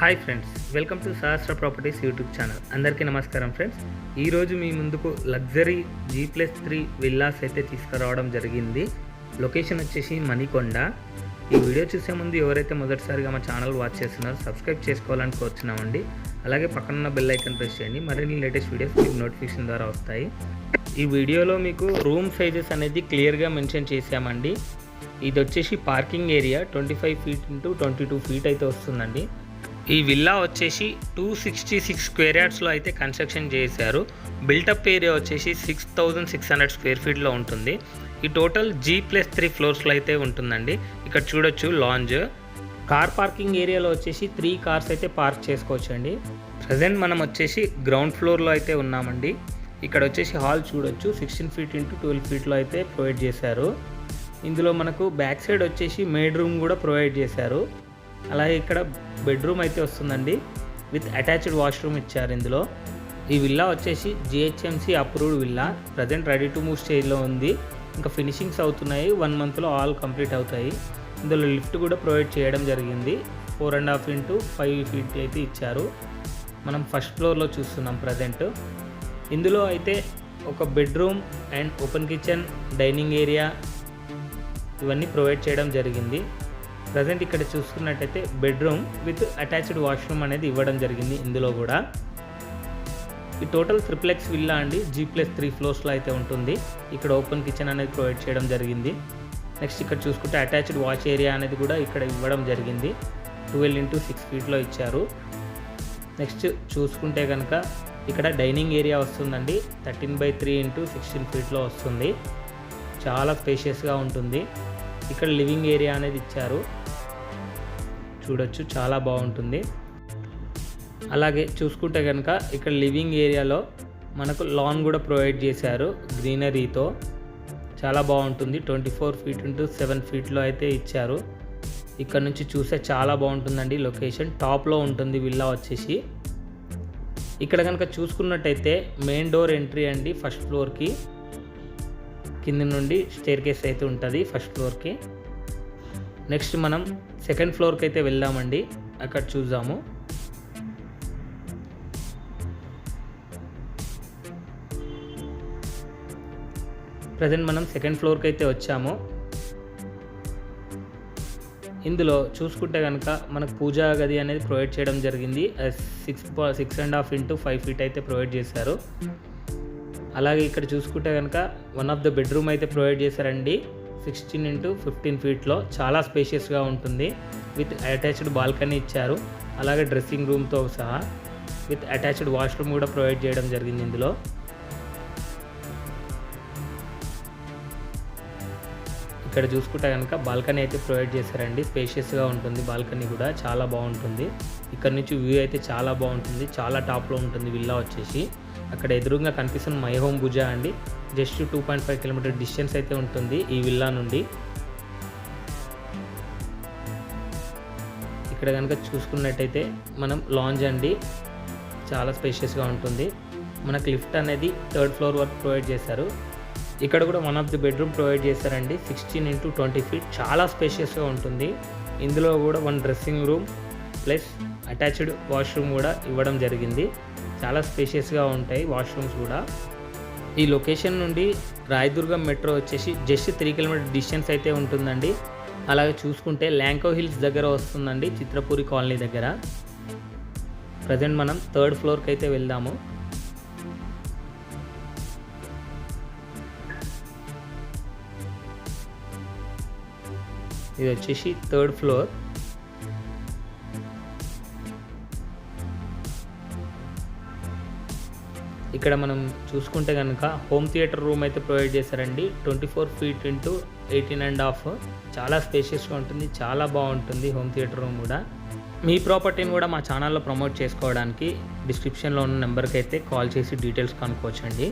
Hi friends, welcome to Sahasra properties YouTube channel. అందరికీ నమస్కారం friends. ఈరోజు మీ ముందుకు లగ్జరీ G+3 విల్లాస్ అయితే తీసుకురావడం జరిగింది. లొకేషన్ వచ్చేసి మణికొండ. ఈ వీడియో చూసే ముందు ఎవరైతే మొదటిసారిగా మా ఛానల్ వాచ్ చేస్తున్నారో సబ్స్క్రైబ్ చేసుకోవాలని కోరుచున్నామండి. అలాగే పక్కనున్న బెల్ ఐకాన్ ప్రెస్ చేయండి. మరిన్ని లేటెస్ట్ వీడియోస్ మీకు నోటిఫికేషన్ ద్వారా వస్తాయి. ఈ వీడియోలో మీకు రూమ్ సైజెస్ అనేది క్లియర్గా మెన్షన్ చేశామండి. ఇది వచ్చేసి parking area 25 feet into 22 feet అయితే వస్తుందండి. ఈ విల్లా వచ్చేసి 266 స్క్వేర్ యార్డ్స్లో అయితే కన్స్ట్రక్షన్ చేశారు. బిల్టప్ ఏరియా వచ్చేసి 6600 స్క్వేర్ ఫీట్లో ఉంటుంది. ఈ టోటల్ G+3 ఫ్లోర్స్లో అయితే ఉంటుందండి. ఇక్కడ చూడొచ్చు లాంజ్. కార్ పార్కింగ్ ఏరియాలో వచ్చేసి 3 కార్స్ అయితే పార్క్ చేసుకోవచ్చు అండి. ప్రజెంట్ మనం వచ్చేసి గ్రౌండ్ ఫ్లోర్లో అయితే ఉన్నామండి. ఇక్కడ వచ్చేసి హాల్ చూడొచ్చు, 16 ఫీట్ ఇంటూ 12 ఫీట్లో అయితే ప్రొవైడ్ చేశారు. ఇందులో మనకు బ్యాక్ సైడ్ వచ్చేసి మేడ్ రూమ్ కూడా ప్రొవైడ్ చేశారు. అలాగే ఇక్కడ బెడ్రూమ్ అయితే వస్తుందండి, విత్ అటాచ్డ్ వాష్రూమ్ ఇచ్చారు. ఇందులో ఈ విల్లా వచ్చేసి GHMC approved villa. Present ready to move స్టేజ్లో ఉంది. ఇంకా ఫినిషింగ్స్ అవుతున్నాయి. 1 మంత్లో ఆల్ కంప్లీట్ అవుతాయి. ఇందులో లిఫ్ట్ కూడా ప్రొవైడ్ చేయడం జరిగింది. 4.5 ఇంటూ 5 ఫీట్ అయితే ఇచ్చారు. మనం ఫస్ట్ ఫ్లోర్లో చూస్తున్నాం ప్రజెంట్. ఇందులో అయితే ఒక bedroom and open kitchen, dining area ఇవన్నీ ప్రొవైడ్ చేయడం జరిగింది. ప్రజెంట్ ఇక్కడ చూసుకున్నట్టయితే బెడ్రూమ్ విత్ అటాచ్డ్ వాష్రూమ్ అనేది ఇవ్వడం జరిగింది. ఇందులో కూడా ఈ టోటల్ ట్రిప్లెక్స్ విల్లా అండి, G+3 ఫ్లోర్స్లో అయితే ఉంటుంది. ఇక్కడ ఓపెన్ కిచెన్ అనేది ప్రొవైడ్ చేయడం జరిగింది. నెక్స్ట్ ఇక్కడ చూసుకుంటే అటాచ్డ్ వాష్ ఏరియా అనేది కూడా ఇక్కడ ఇవ్వడం జరిగింది. 12 ఇంటూ 6 ఫీట్లో ఇచ్చారు. నెక్స్ట్ చూసుకుంటే కనుక ఇక్కడ డైనింగ్ ఏరియా వస్తుందండి, 13/3 ఇంటూ 16 ఫీట్లో వస్తుంది. చాలా స్పేషియస్గా ఉంటుంది. ఇక్కడ లివింగ్ ఏరియా అనేది ఇచ్చారు, చూడొచ్చు, చాలా బాగుంటుంది. అలాగే చూసుకుంటే కనుక ఇక్కడ లివింగ్ ఏరియాలో మనకు లాన్ కూడా ప్రొవైడ్ చేశారు గ్రీనరీతో. చాలా బాగుంటుంది. 24 ఫీట్ ఇంటూ 7 ఫీట్లో అయితే ఇచ్చారు. ఇక్కడ నుంచి చూస్తే చాలా బాగుంటుందండి. లొకేషన్ టాప్లో ఉంటుంది విల్లా వచ్చేసి. ఇక్కడ కనుక చూసుకున్నట్టయితే మెయిన్ డోర్ ఎంట్రీ అండి ఫస్ట్ ఫ్లోర్కి. కింద నుండి స్టేర్ కేస్ అయితే ఉంటుంది ఫస్ట్ ఫ్లోర్కి. నెక్స్ట్ మనం సెకండ్ ఫ్లోర్కి అయితే వెళ్దామండి, అక్కడ చూద్దాము. ప్రజెంట్ మనం సెకండ్ ఫ్లోర్కి అయితే వచ్చాము. ఇందులో చూసుకుంటే కనుక మనకు పూజా గది అనేది ప్రొవైడ్ చేయడం జరిగింది. 6.5 ఇంటూ 5 ఫీట్ అయితే ప్రొవైడ్ చేశారు. అలాగే ఇక్కడ చూసుకుంటే కనుక వన్ ఆఫ్ ద బెడ్రూమ్ అయితే ప్రొవైడ్ చేశారండి, 16 ఇంటూ 15 ఫీట్లో. చాలా స్పేషియస్గా ఉంటుంది. విత్ అటాచ్డ్ బాల్కనీ ఇచ్చారు. అలాగే డ్రెస్సింగ్ రూమ్తో సహా విత్ అటాచ్డ్ వాష్రూమ్ కూడా ప్రొవైడ్ చేయడం జరిగింది. ఇందులో ఇక్కడ చూసుకుంటే కనుక బాల్కనీ అయితే ప్రొవైడ్ చేశారండి. స్పేషియస్గా ఉంటుంది. బాల్కనీ కూడా చాలా బాగుంటుంది. ఇక్కడ నుంచి వ్యూ అయితే చాలా బాగుంటుంది. చాలా టాప్లో ఉంటుంది విల్లా వచ్చేసి. అక్కడ ఎదురుగా కనిపిస్తున్న మై హోమ్ భుజా అండి, జస్ట్ 2.5 కిలోమీటర్ డిస్టెన్స్ అయితే ఉంటుంది ఈ విల్లా నుండి. ఇక్కడ కనుక చూసుకున్నట్టయితే మనం లాంజ్ అండి, చాలా స్పేషియస్గా ఉంటుంది. మనకు లిఫ్ట్ అనేది 3rd ఫ్లోర్ వరకు ప్రొవైడ్ చేశారు. ఇక్కడ కూడా one of the bedroom provide చేశారండి, 16 ఇంటూ 20 ఫీట్. చాలా స్పేషియస్గా ఉంటుంది. ఇందులో కూడా 1 dressing room plus attached washroom కూడా ఇవ్వడం జరిగింది. చాలా స్పేషియస్గా ఉంటాయి వాష్రూమ్స్ కూడా. ఈ లొకేషన్ నుండి రాయదుర్గం మెట్రో వచ్చేసి జస్ట్ 3 కిలోమీటర్ డిస్టెన్స్ అయితే ఉంటుందండి. అలాగే చూసుకుంటే ల్యాంకో హిల్స్ దగ్గర వస్తుందండి, చిత్రపూరి కాలనీ దగ్గర. ప్రజెంట్ మనం 3rd ఫ్లోర్కి అయితే వెళ్దాము. ఇది వచ్చేసి 3rd ఫ్లోర్. ఇక్కడ మనం చూసుకుంటే కనుక హోమ్ థియేటర్ రూమ్ అయితే ప్రొవైడ్ చేశారండి, 24 ఫీట్ ఇంటూ 18.5. చాలా స్పేషియస్గా ఉంటుంది. చాలా బాగుంటుంది హోమ్ థియేటర్ రూమ్ కూడా. మీ ప్రాపర్టీని కూడా మా ఛానల్లో ప్రమోట్ చేసుకోవడానికి డిస్క్రిప్షన్లో ఉన్న నెంబర్కి అయితే కాల్ చేసి డీటెయిల్స్ కనుక్కోవచ్చండి.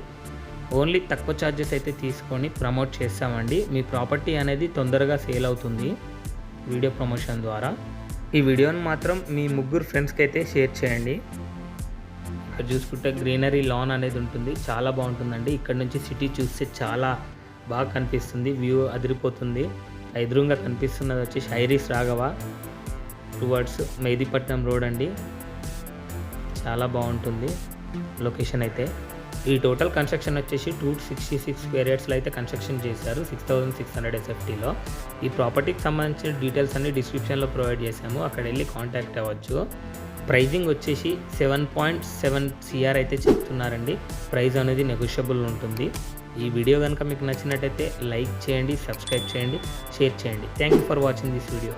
ఓన్లీ తక్కువ ఛార్జెస్ అయితే తీసుకొని ప్రమోట్ చేస్తామండి. మీ ప్రాపర్టీ అనేది తొందరగా సేల్ అవుతుంది వీడియో ప్రమోషన్ ద్వారా. ఈ వీడియోని మాత్రం మీ 3 ఫ్రెండ్స్కి అయితే షేర్ చేయండి. ఇక్కడ చూసుకుంటే గ్రీనరీ లాన్ అనేది ఉంటుంది, చాలా బాగుంటుందండి. ఇక్కడ నుంచి సిటీ చూస్తే చాలా బాగా కనిపిస్తుంది, వ్యూ అదిరిపోతుంది. ఎదురుగా కనిపిస్తున్నది వచ్చేసి iris Raghava. Towards Mehdipatnam road అండి. చాలా బాగుంటుంది లొకేషన్ అయితే. ఈ టోటల్ కన్స్ట్రక్షన్ వచ్చేసి 266 స్క్వేర్ యార్డ్స్లో అయితే కన్స్ట్రక్షన్ చేశారు 6600 SFTలో. ఈ ప్రాపర్టీకి సంబంధించిన డీటెయిల్స్ అన్ని డిస్క్రిప్షన్లో ప్రొవైడ్ చేశాము, అక్కడ వెళ్ళి కాంటాక్ట్ అవ్వచ్చు. ప్రైజింగ్ వచ్చేసి 7.7 CR అయితే చెప్తున్నారండి. ప్రైస్ అనేది నెగోషియబుల్ ఉంటుంది. ఈ వీడియో కనుక మీకు నచ్చినట్టయితే లైక్ చేయండి, సబ్స్క్రైబ్ చేయండి, షేర్ చేయండి. Thank you for watching this video.